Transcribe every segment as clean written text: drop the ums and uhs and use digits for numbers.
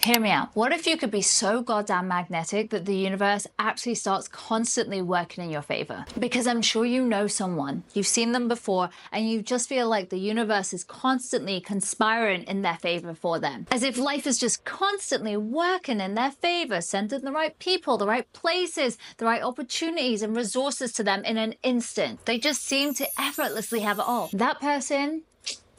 Hear me out. What if you could be so goddamn magnetic that the universe actually starts constantly working in your favor? Because I'm sure you know someone, you've seen them before, and you just feel like the universe is constantly conspiring in their favor for them. As if life is just constantly working in their favor, sending the right people, the right places, the right opportunities and resources to them in an instant. They just seem to effortlessly have it all. That person,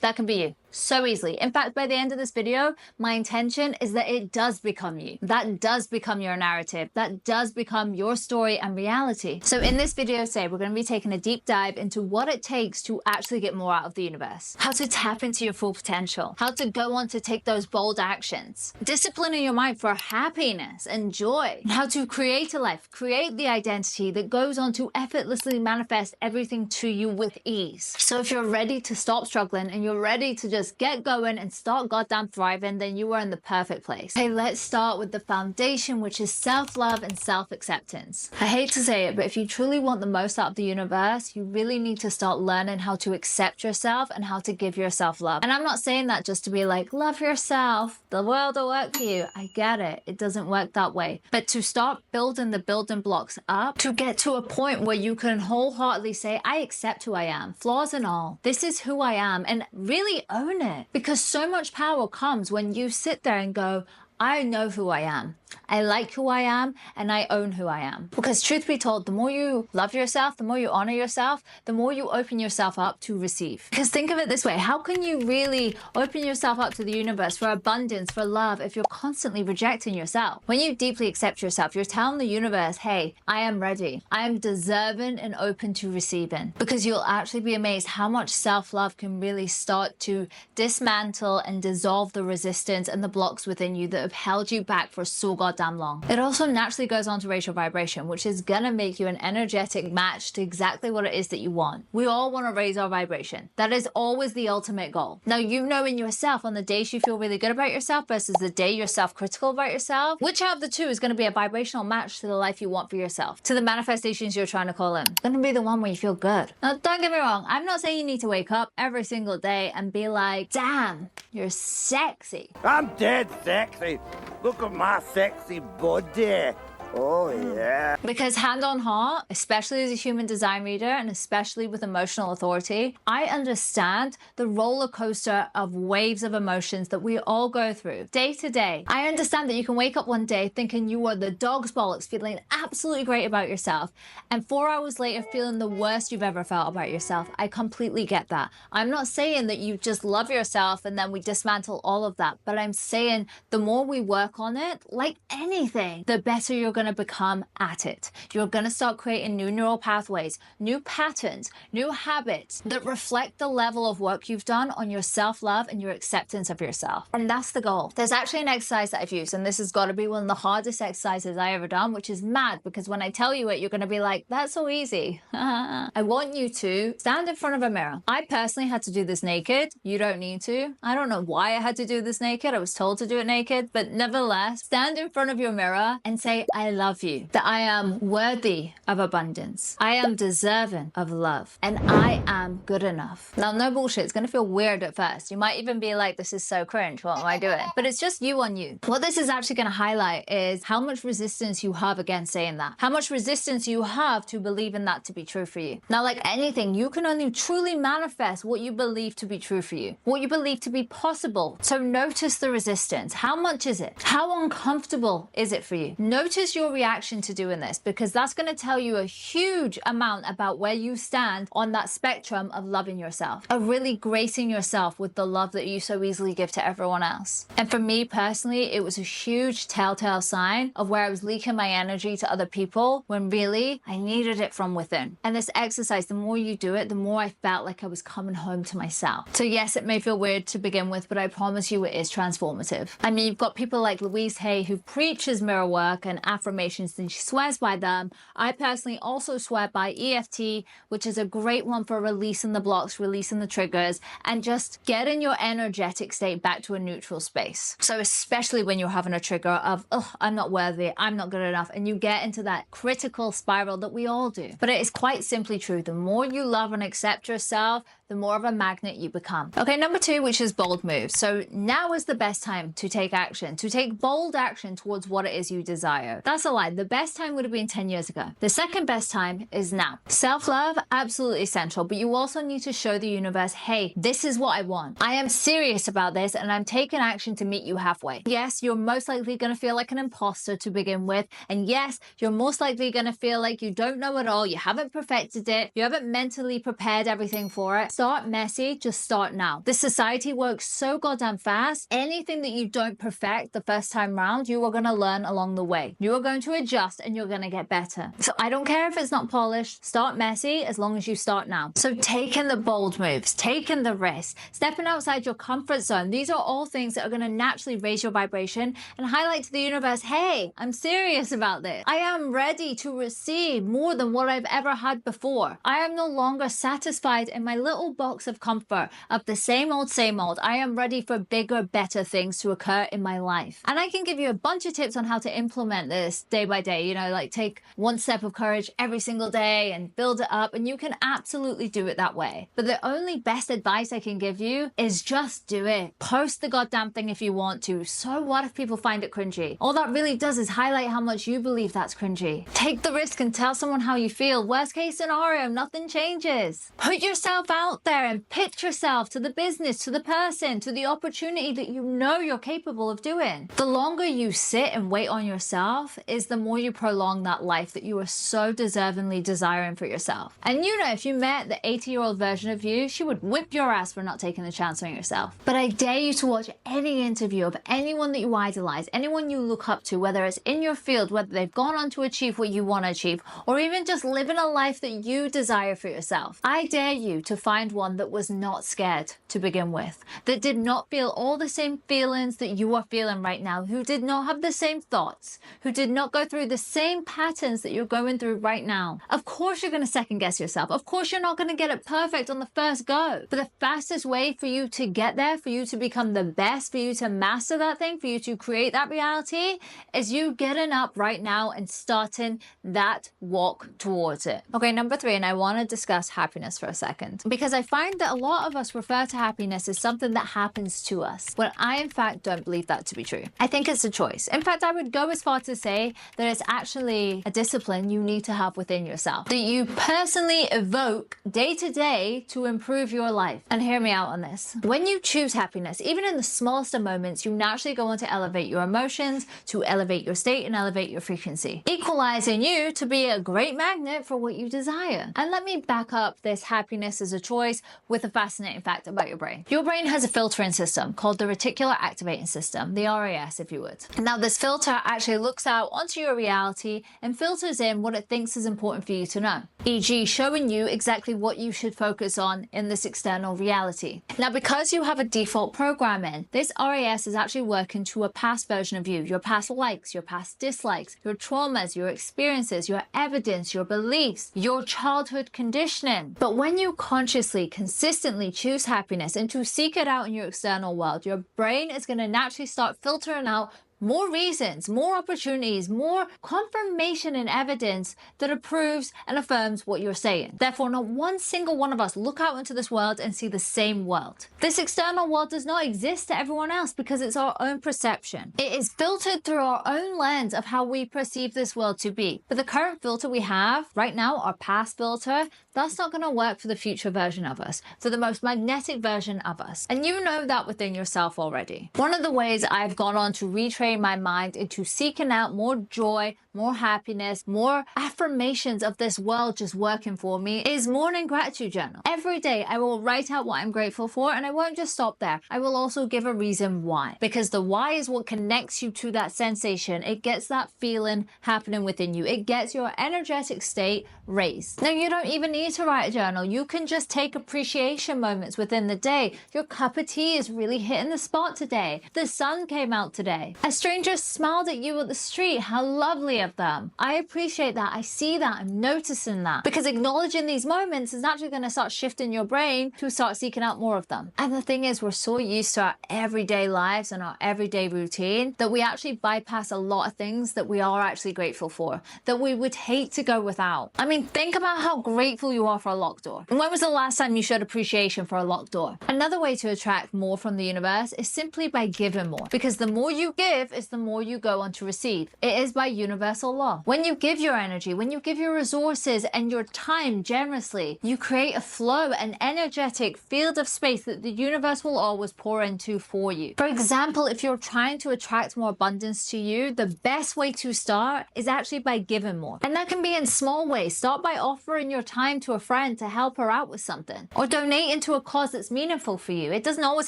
that can be you. So easily. In fact, by the end of this video, my intention is that it does become you. That does become your narrative. That does become your story and reality. So in this video today, we're going to be taking a deep dive into what it takes to actually get more out of the universe. How to tap into your full potential. How to go on to take those bold actions. Disciplining your mind for happiness and joy. How to create a life, create the identity that goes on to effortlessly manifest everything to you with ease. So if you're ready to stop struggling and you're ready to just get going and start goddamn thriving, then you are in the perfect place. Hey, let's start with the foundation, which is self-love and self-acceptance. I hate to say it, but if you truly want the most out of the universe, you really need to start learning how to accept yourself and how to give yourself love. And I'm not saying that just to be like, love yourself, the world will work for you. I get it. It doesn't work that way. But to start building the building blocks up, to get to a point where you can wholeheartedly say, I accept who I am, flaws and all. This is who I am, and really own it, because so much power comes when you sit there and go, I know who I am. I like who I am, and I own who I am. Because truth be told, the more you love yourself, the more you honor yourself, the more you open yourself up to receive. Because think of it this way, how can you really open yourself up to the universe for abundance, for love, if you're constantly rejecting yourself? When you deeply accept yourself, you're telling the universe, hey, I am ready. I am deserving and open to receiving. Because you'll actually be amazed how much self-love can really start to dismantle and dissolve the resistance and the blocks within you that have held you back for so goddamn long. It also naturally goes on to raise your vibration, which is gonna make you an energetic match to exactly what it is that you want. We all want to raise our vibration. That is always the ultimate goal. Now, you know in yourself, on the days you feel really good about yourself versus the day you're self-critical about yourself, which out of the two is going to be a vibrational match to the life you want for yourself, to the manifestations you're trying to call in. It's going to be the one where you feel good. Now, don't get me wrong, I'm not saying you need to wake up every single day and be like, damn, you're sexy. I'm dead sexy. Look at my sexy body. Oh, yeah. Because hand on heart, especially as a human design reader and especially with emotional authority, I understand the roller coaster of waves of emotions that we all go through day to day. I understand that you can wake up one day thinking you are the dog's bollocks, feeling absolutely great about yourself, and 4 hours later feeling the worst you've ever felt about yourself. I completely get that. I'm not saying that you just love yourself and then we dismantle all of that, but I'm saying the more we work on it, like anything, the better you're going to become at it. You're going to start creating new neural pathways, new patterns, new habits that reflect the level of work you've done on your self-love and your acceptance of yourself. And that's the goal. There's actually an exercise that I've used, and this has got to be one of the hardest exercises I ever done, which is mad, because when I tell you it, you're going to be like, that's so easy. I want you to stand in front of a mirror. I personally had to do this naked. You don't need to. I don't know why I had to do this naked. I was told to do it naked, but nevertheless, stand in front of your mirror and say, I love you, that I am worthy of abundance. I am deserving of love, and I am good enough. Now, no bullshit. It's going to feel weird at first. You might even be like, this is so cringe. What am I doing? But it's just you on you. What this is actually going to highlight is how much resistance you have against saying that. How much resistance you have to believing that to be true for you. Now, like anything, you can only truly manifest what you believe to be true for you, what you believe to be possible. So notice the resistance. How much is it? How uncomfortable is it for you? Notice your reaction to doing this, because that's going to tell you a huge amount about where you stand on that spectrum of loving yourself, of really gracing yourself with the love that you so easily give to everyone else. And for me personally, it was a huge telltale sign of where I was leaking my energy to other people when really I needed it from within. And this exercise, the more you do it, the more I felt like I was coming home to myself. So yes, it may feel weird to begin with, but I promise you it is transformative. I mean, you've got people like Louise Hay who preaches mirror work and affirmations, and she swears by them. I personally also swear by EFT, which is a great one for releasing the blocks, releasing the triggers, and just getting your energetic state back to a neutral space. So especially when you're having a trigger of, oh, I'm not worthy, I'm not good enough, and you get into that critical spiral that we all do. But it is quite simply true. The more you love and accept yourself, the more of a magnet you become. Okay, number 2, which is bold moves. So now is the best time to take action, to take bold action towards what it is you desire. That's a lie. The best time would have been 10 years ago. The second best time is now. Self-love, absolutely essential, but you also need to show the universe, hey, this is what I want. I am serious about this and I'm taking action to meet you halfway. Yes, you're most likely going to feel like an imposter to begin with. And yes, you're most likely going to feel like you don't know it all. You haven't perfected it. You haven't mentally prepared everything for it. Start messy, just start now. This society works so goddamn fast. Anything that you don't perfect the first time round, you are going to learn along the way. You are going to adjust and you're going to get better. So I don't care if it's not polished, start messy as long as you start now. So taking the bold moves, taking the risk, stepping outside your comfort zone. These are all things that are going to naturally raise your vibration and highlight to the universe, hey, I'm serious about this. I am ready to receive more than what I've ever had before. I am no longer satisfied in my little box of comfort of the same old, same old. I am ready for bigger, better things to occur in my life. And I can give you a bunch of tips on how to implement this day by day, you know, like take one step of courage every single day and build it up. And you can absolutely do it that way. But the only best advice I can give you is just do it. Post the goddamn thing if you want to. So what if people find it cringy? All that really does is highlight how much you believe that's cringy. Take the risk and tell someone how you feel. Worst case scenario, nothing changes. Put yourself out there and pitch yourself to the business, to the person, to the opportunity that you know you're capable of doing. The longer you sit and wait on yourself is the more you prolong that life that you are so deservingly desiring for yourself. And you know, if you met the 80-year-old version of you, she would whip your ass for not taking the chance on yourself. But I dare you to watch any interview of anyone that you idolize, anyone you look up to, whether it's in your field, whether they've gone on to achieve what you want to achieve, or even just living a life that you desire for yourself. I dare you to find one that was not scared to begin with, that did not feel all the same feelings that you are feeling right now, who did not have the same thoughts, who did not go through the same patterns that you're going through right now. Of course you're going to second guess yourself. Of course you're not going to get it perfect on the first go. But the fastest way for you to get there, for you to become the best, for you to master that thing, for you to create that reality, is you getting up right now and starting that walk towards it. Okay, number 3, and I want to discuss happiness for a second, because I find that a lot of us refer to happiness as something that happens to us, when I in fact don't believe that to be true. I think it's a choice. In fact, I would go as far to say that it's actually a discipline you need to have within yourself, that you personally evoke day to day to improve your life. And hear me out on this. When you choose happiness, even in the smallest of moments, you naturally go on to elevate your emotions, to elevate your state and elevate your frequency, equalizing you to be a great magnet for what you desire. And let me back up this happiness as a choice with a fascinating fact about your brain. Your brain has a filtering system called the reticular activating system, the RAS if you would. Now this filter actually looks out onto your reality and filters in what it thinks is important for you to know, e.g. showing you exactly what you should focus on in this external reality. Now because you have a default programming, this RAS is actually working to a past version of you, your past likes, your past dislikes, your traumas, your experiences, your evidence, your beliefs, your childhood conditioning. But when you consciously, consistently choose happiness and to seek it out in your external world, your brain is going to naturally start filtering out more reasons, more opportunities, more confirmation and evidence that approves and affirms what you're saying. Therefore, not one single one of us look out into this world and see the same world. This external world does not exist to everyone else because it's our own perception. It is filtered through our own lens of how we perceive this world to be. But the current filter we have right now, our past filter, that's not going to work for the future version of us, for the most magnetic version of us. And you know that within yourself already. One of the ways I've gone on to retrain my mind into seeking out more joy, more happiness, more affirmations of this world just working for me is morning gratitude journal. Every day I will write out what I'm grateful for, and I won't just stop there. I will also give a reason why, because the why is what connects you to that sensation. It gets that feeling happening within you. It gets your energetic state raised. Now you don't even need to write a journal. You can just take appreciation moments within the day. Your cup of tea is really hitting the spot today. The sun came out today. As stranger smiled at you at the street. How lovely of them. I appreciate that. I see that. I'm noticing that. Because acknowledging these moments is actually going to start shifting your brain to start seeking out more of them. And the thing is, we're so used to our everyday lives and our everyday routine that we actually bypass a lot of things that we are actually grateful for, that we would hate to go without. I mean, think about how grateful you are for a locked door. And when was the last time you showed appreciation for a locked door? Another way to attract more from the universe is simply by giving more, because the more you give is the more you go on to receive. It is by universal law. When you give your energy, when you give your resources and your time generously, you create a flow, an energetic field of space that the universe will always pour into for you. For example, if you're trying to attract more abundance to you, the best way to start is actually by giving more. And that can be in small ways. Start by offering your time to a friend to help her out with something, or donating to a cause that's meaningful for you. It doesn't always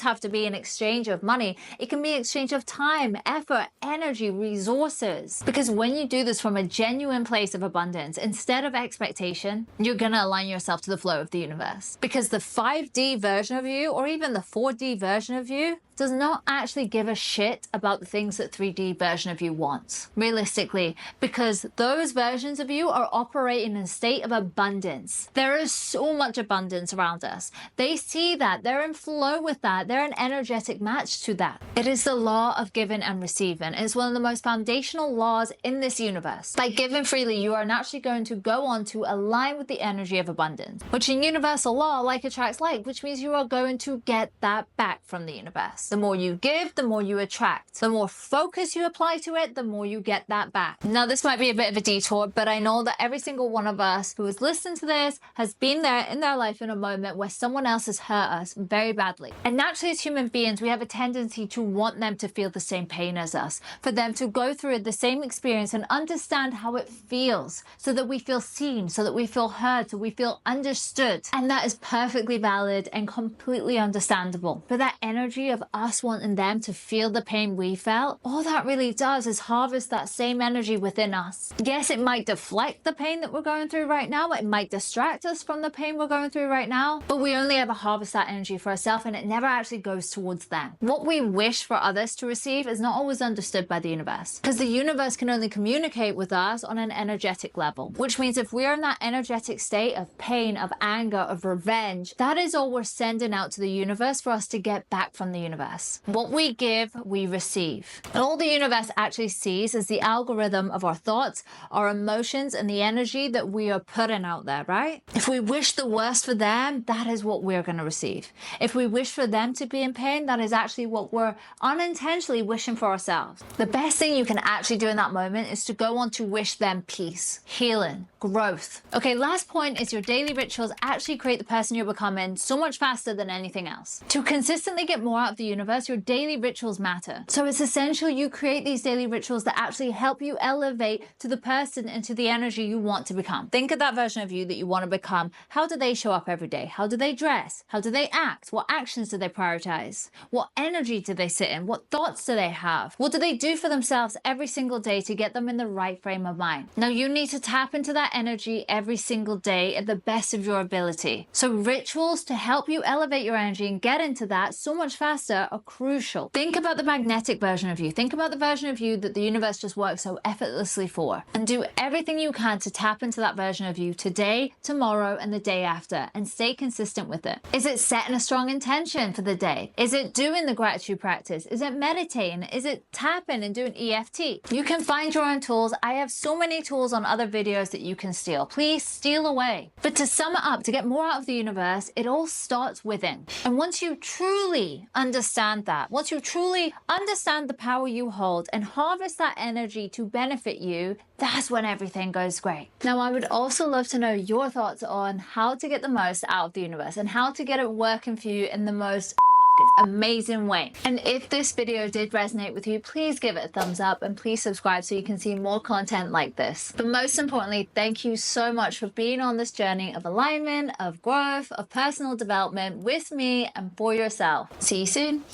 have to be an exchange of money. It can be an exchange of time, effort, energy, resources. Because when you do this from a genuine place of abundance, instead of expectation, you're going to align yourself to the flow of the universe. Because the 5D version of you, or even the 4D version of you, does not actually give a shit about the things that 3D version of you wants, realistically, because those versions of you are operating in a state of abundance. There is so much abundance around us. They see that, they're in flow with that, they're an energetic match to that. It is the law of giving and receiving. It's one of the most foundational laws in this universe. By giving freely, you are naturally going to go on to align with the energy of abundance, which in universal law, like attracts like, which means you are going to get that back from the universe. The more you give, the more you attract. The more focus you apply to it, the more you get that back. Now, this might be a bit of a detour, but I know that every single one of us who has listened to this has been there in their life in a moment where someone else has hurt us very badly. And naturally, as human beings, we have a tendency to want them to feel the same pain as us, for them to go through the same experience and understand how it feels, so that we feel seen, so that we feel heard, so we feel understood. And that is perfectly valid and completely understandable. But that energy of us wanting them to feel the pain we felt, all that really does is harvest that same energy within us. Yes, it might deflect the pain that we're going through right now, it might distract us from the pain we're going through right now, but we only ever harvest that energy for ourselves, and it never actually goes towards them. What we wish for others to receive is not always understood by the universe, because the universe can only communicate with us on an energetic level, which means if we're in that energetic state of pain, of anger, of revenge, that is all we're sending out to the universe for us to get back from the universe. What we give, we receive. And all the universe actually sees is the algorithm of our thoughts, our emotions, and the energy that we are putting out there, right? If we wish the worst for them, that is what we're going to receive. If we wish for them to be in pain, that is actually what we're unintentionally wishing for ourselves. The best thing you can actually do in that moment is to go on to wish them peace, healing, growth. Okay, last point is your daily rituals actually create the person you're becoming so much faster than anything else. To consistently get more out of the universe, your daily rituals matter. So it's essential you create these daily rituals that actually help you elevate to the person and to the energy you want to become. Think of that version of you that you want to become. How do they show up every day? How do they dress? How do they act? What actions do they prioritize? What energy do they sit in? What thoughts do they have? What do they do for themselves every single day to get them in the right frame of mind? Now, you need to tap into that energy every single day at the best of your ability. So rituals to help you elevate your energy and get into that so much faster are crucial. Think about the magnetic version of you. Think about the version of you that the universe just works so effortlessly for, and do everything you can to tap into that version of you today, tomorrow, and the day after, and stay consistent with it. Is it setting a strong intention for the day? Is it doing the gratitude practice? Is it meditating? Is it tapping and doing EFT? You can find your own tools. I have so many tools on other videos that you can steal. Please steal away. But to sum it up, to get more out of the universe, it all starts within. And once you truly understand that, once you truly understand the power you hold and harvest that energy to benefit you, that's when everything goes great. Now, I would also love to know your thoughts on how to get the most out of the universe and how to get it working for you in the most amazing way. And if this video did resonate with you, please give it a thumbs up and please subscribe so you can see more content like this. But most importantly, thank you so much for being on this journey of alignment, of growth, of personal development with me and for yourself. See you soon.